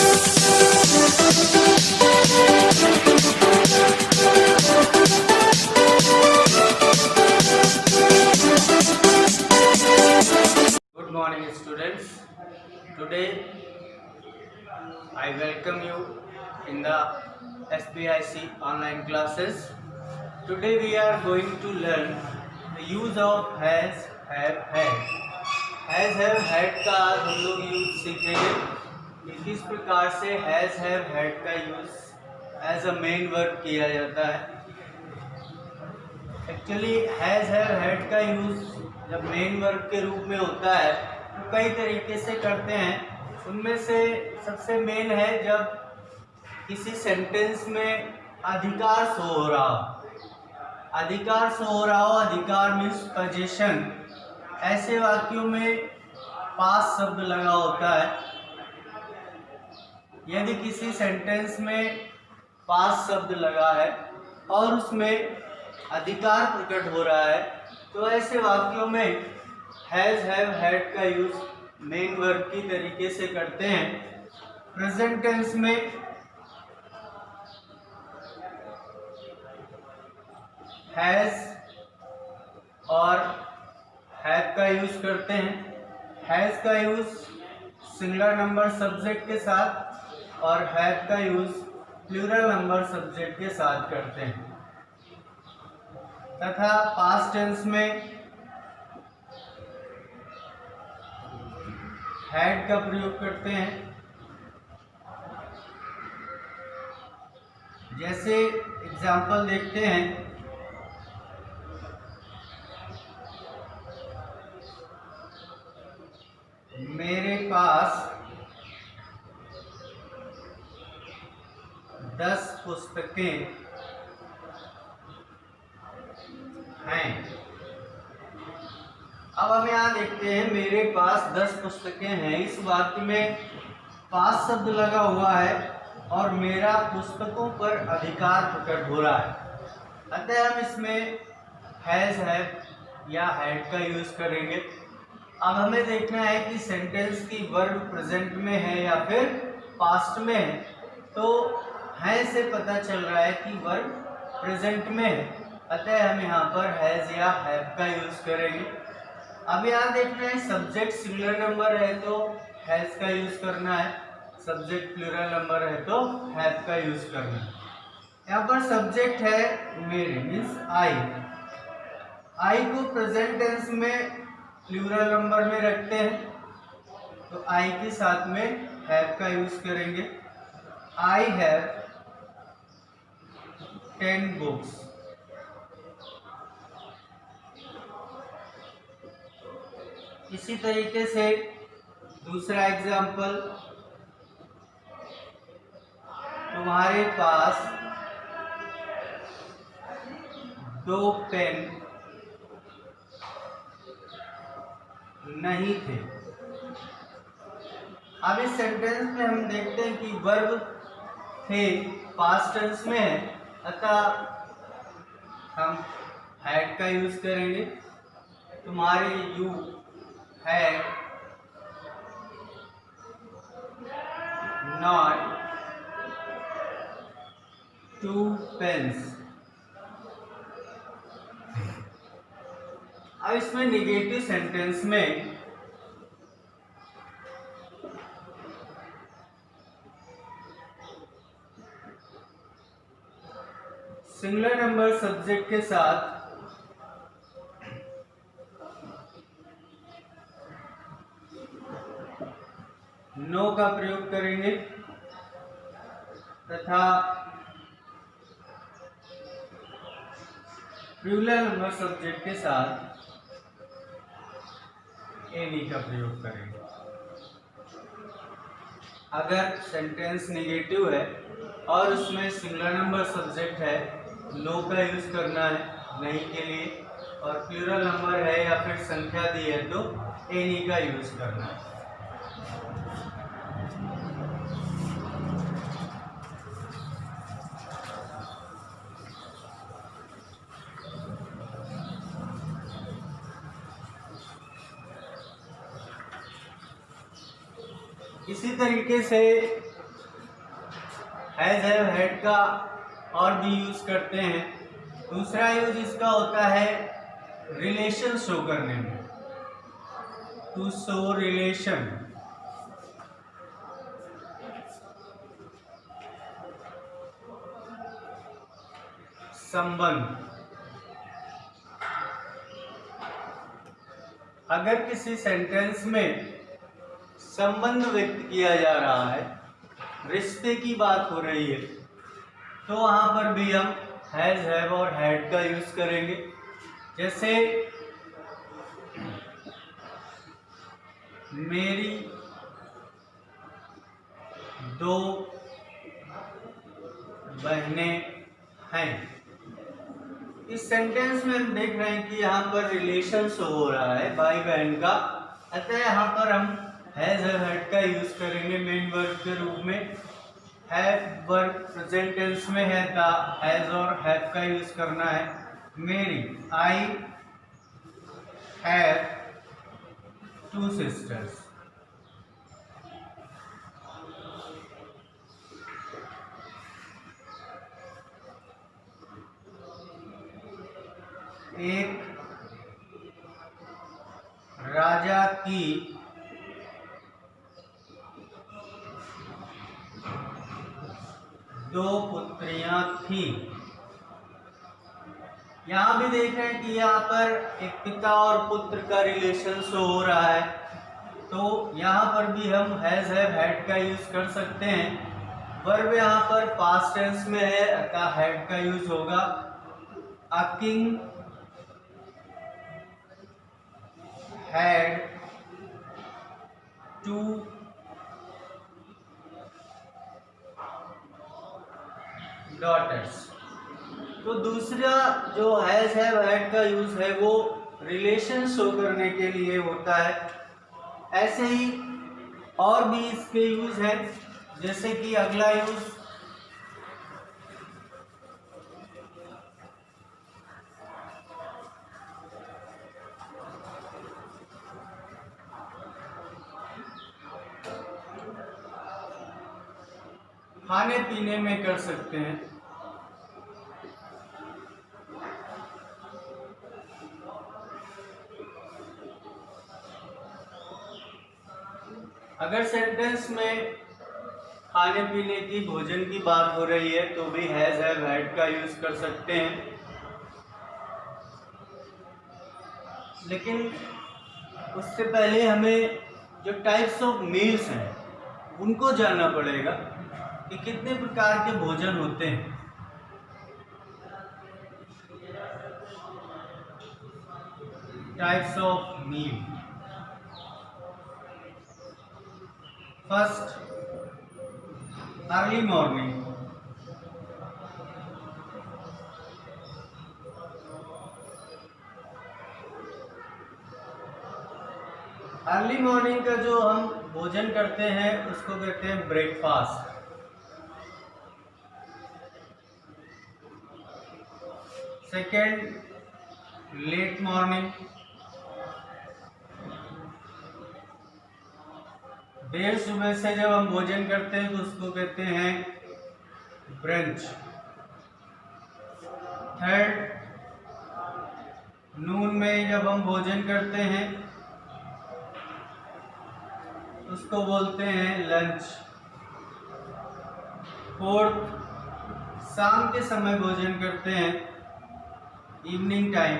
Good morning, students. Today I welcome you in the SPIC online classes. Today we are going to learn the use of has, have, had. Has, have, had का आज हम लोग use सीखेंगे कि किस प्रकार से has, have, had का use as a main verb किया जाता है। एक्चुअली हैज़ हैव हैड का यूज़ जब मेन वर्ब के रूप में होता है तो कई तरीके से करते हैं। उनमें से सबसे मेन है जब किसी सेंटेंस में अधिकार शो हो रहा हो। अधिकार शो हो रहा हो, अधिकार मीन्स पोजीशन। ऐसे वाक्यों में पास शब्द लगा होता है। यदि किसी सेंटेंस में पास शब्द लगा है और उसमें अधिकार प्रकट हो रहा है तो ऐसे वाक्यों में हैज़ हैव हैड का यूज मेन वर्ब की तरीके से करते हैं। प्रेजेंट टेंस में हैज़ और हैव का यूज करते हैं। हैज़ का यूज सिंगुलर नंबर सब्जेक्ट के साथ और हैव का यूज प्लूरल नंबर सब्जेक्ट के साथ करते हैं। तथा पास्ट टेंस में हैड का प्रयोग करते हैं। जैसे एग्जाम्पल देखते हैं, मेरे पास 10 पुस्तकें हैं। अब हम यहाँ देखते हैं मेरे पास 10 पुस्तकें हैं। इस वाक्य में पास शब्द लगा हुआ है और मेरा पुस्तकों पर अधिकार प्रकट हो रहा है। अतः हम इसमें हैज़ हैव या हैड का यूज करेंगे। अब हमें देखना है कि सेंटेंस की वर्ब प्रेजेंट में है या फिर पास्ट में है। तो है से पता चल रहा है कि वर्ब प्रेजेंट में है, अतः हम यहाँ पर हैज़ या हैव का यूज करेंगे। अब यहाँ देखना है सब्जेक्ट सिंगुलर नंबर है तो हैज़ का यूज करना है, सब्जेक्ट प्लूरल नंबर है तो हैव का यूज करना है। यहाँ पर सब्जेक्ट है मेरे मीन्स आई। आई को प्रेजेंट टेंस में प्लूरल नंबर में रखते हैं तो आई के साथ में हैव का यूज करेंगे। I have 10 books. इसी तरीके से दूसरा एग्जाम्पल, तुम्हारे पास 2 पेन नहीं थे। अब इस सेंटेंस में हम देखते हैं कि वर्ब थे पास्ट टेंस में है, अतः हम हैड का यूज करेंगे। तुम्हारे यू had not 2 pens। अब इसमें निगेटिव सेंटेंस में सिंगुलर नंबर सब्जेक्ट के साथ नो का प्रयोग करेंगे तथा प्लूरल नंबर सब्जेक्ट के साथ एनी का प्रयोग करेंगे। अगर सेंटेंस नेगेटिव है और उसमें सिंगुलर नंबर सब्जेक्ट है, नो का यूज करना है नहीं के लिए, और प्लूरल नंबर है या फिर संख्या दी है तो एनी का यूज करना है। इसी तरीके से हैज हैव हैड का और भी यूज करते हैं। दूसरा यूज इसका होता है रिलेशन शो करने में, टू शो रिलेशन। संबंध। अगर किसी सेंटेंस में संबंध व्यक्त किया जा रहा है, रिश्ते की बात हो रही है, तो वहां पर भी हम हैज हैव और हैड का यूज करेंगे। जैसे मेरी 2 बहनें हैं। इस सेंटेंस में हम देख रहे हैं कि यहाँ पर रिलेशन शो हो रहा है भाई बहन का, अतः यहाँ पर हम हैज हैव हैड का यूज करेंगे मेन वर्ब के रूप में। हैव वर्ब प्रेजेंट टेंस में है, हैज और हैव का यूज करना है। मेरी, आई हैव 2 sisters। एक राजा की 2 पुत्रियां थी। यहां भी देख रहे हैं कि यहाँ पर एक पिता और पुत्र का रिलेशन शो हो रहा है, तो यहाँ पर भी हम हैज हैव हैड का यूज कर सकते हैं। वर्ब यहाँ पर पास्ट टेंस में है, अतः हैड का यूज होगा। A king had 2 daughters। तो दूसरा जो हैज हैव हैड का यूज है वो रिलेशन शो करने के लिए होता है। ऐसे ही और भी इसके यूज है, जैसे कि अगला यूज खाने पीने में कर सकते हैं। अगर सेंटेंस में खाने पीने की, भोजन की बात हो रही है, तो भी हैज हैव हैड का यूज कर सकते हैं। लेकिन उससे पहले हमें जो टाइप्स ऑफ मील्स हैं उनको जानना पड़ेगा कि कितने प्रकार के भोजन होते हैं। Types of meal. First, early morning. Early morning का जो हम भोजन करते हैं उसको कहते हैं ब्रेकफास्ट। Second, late morning. देर सुबह से जब हम भोजन करते हैं तो उसको कहते हैं ब्रंच। थर्ड, नून में जब हम भोजन करते हैं उसको बोलते हैं लंच। फोर्थ, शाम के समय भोजन करते हैं, इवनिंग टाइम,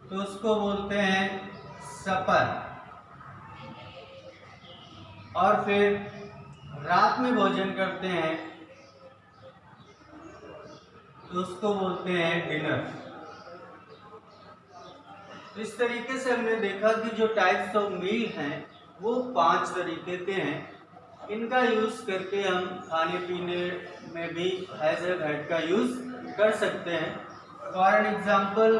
तो उसको बोलते हैं सपर। और फिर रात में भोजन करते हैं तो उसको बोलते हैं डिनर। इस तरीके से हमने देखा कि जो टाइप्स ऑफ मील हैं वो 5 तरीके के हैं। इनका यूज करके हम खाने पीने में भी हैज हैव हैड का यूज कर सकते हैं। फॉर एन एग्जाम्पल,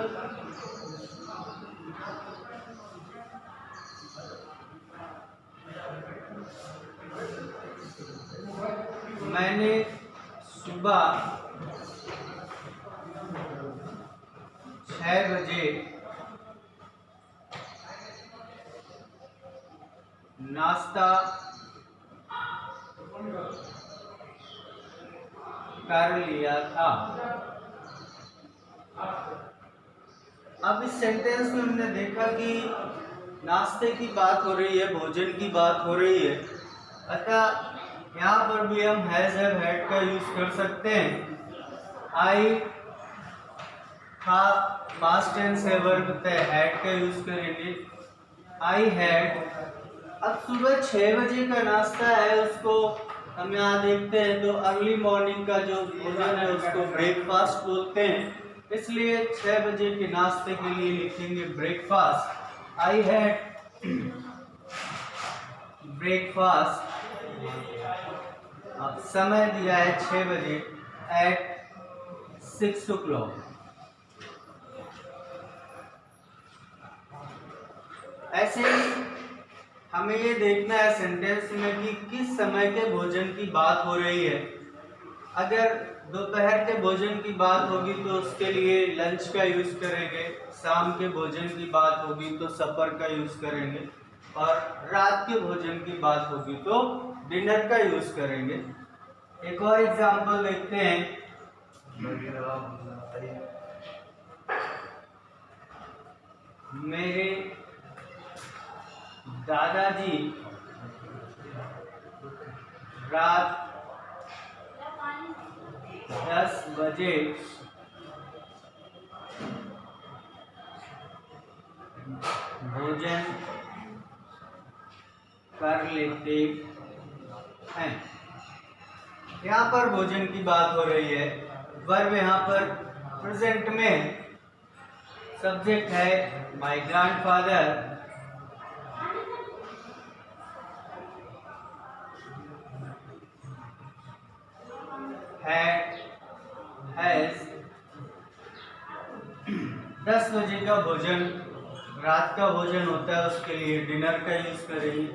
मैंने सुबह 6 बजे नाश्ता कर लिया था। अब इस सेंटेंस में हमने देखा कि नाश्ते की बात हो रही है, भोजन की बात हो रही है, अतः यहाँ पर भी हम हैज हैव हैड का यूज कर सकते हैं। आई था पास्ट टेंस है, वर्ब है, हैड का यूज करेंगे। I had. अब सुबह 6 बजे का नाश्ता है, उसको हम यहाँ देखते हैं तो अर्ली मॉर्निंग का जो भोजन है उसको ब्रेकफास्ट बोलते हैं, इसलिए 6 बजे के नाश्ते के लिए लिखेंगे ब्रेकफास्ट। I had breakfast. अब समय दिया है 6 बजे, एट 6 o'clock। ऐसे ही हमें ये देखना है सेंटेंस में कि किस समय के भोजन की बात हो रही है। अगर दोपहर के भोजन की बात होगी तो उसके लिए लंच का यूज करेंगे, शाम के भोजन की बात होगी तो सफर का यूज करेंगे, और रात के भोजन की बात होगी तो डिनर का यूज करेंगे। एक और एग्जांपल देखते हैं। मेरे दादाजी रात 10 बजे भोजन कर लेते हैं। यहाँ पर भोजन की बात हो रही है, वर्ब यहाँ पर प्रेजेंट में है, सब्जेक्ट है माय ग्रैंडफादर, हैज 10 बजे का भोजन रात का भोजन होता है, उसके लिए डिनर का यूज करेंगे।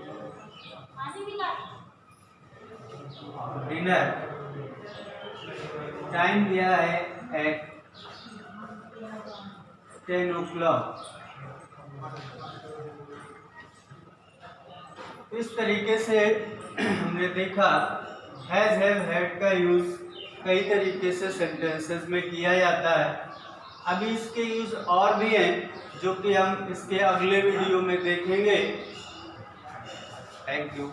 डिनर टाइम दिया है एट 10 o'clock। इस तरीके से हमने देखा हैज हैव हैड का यूज कई तरीके से सेंटेंसेस में किया जाता है। अभी इसके यूज और भी हैं जो कि हम इसके अगले वीडियो में देखेंगे। Thank you.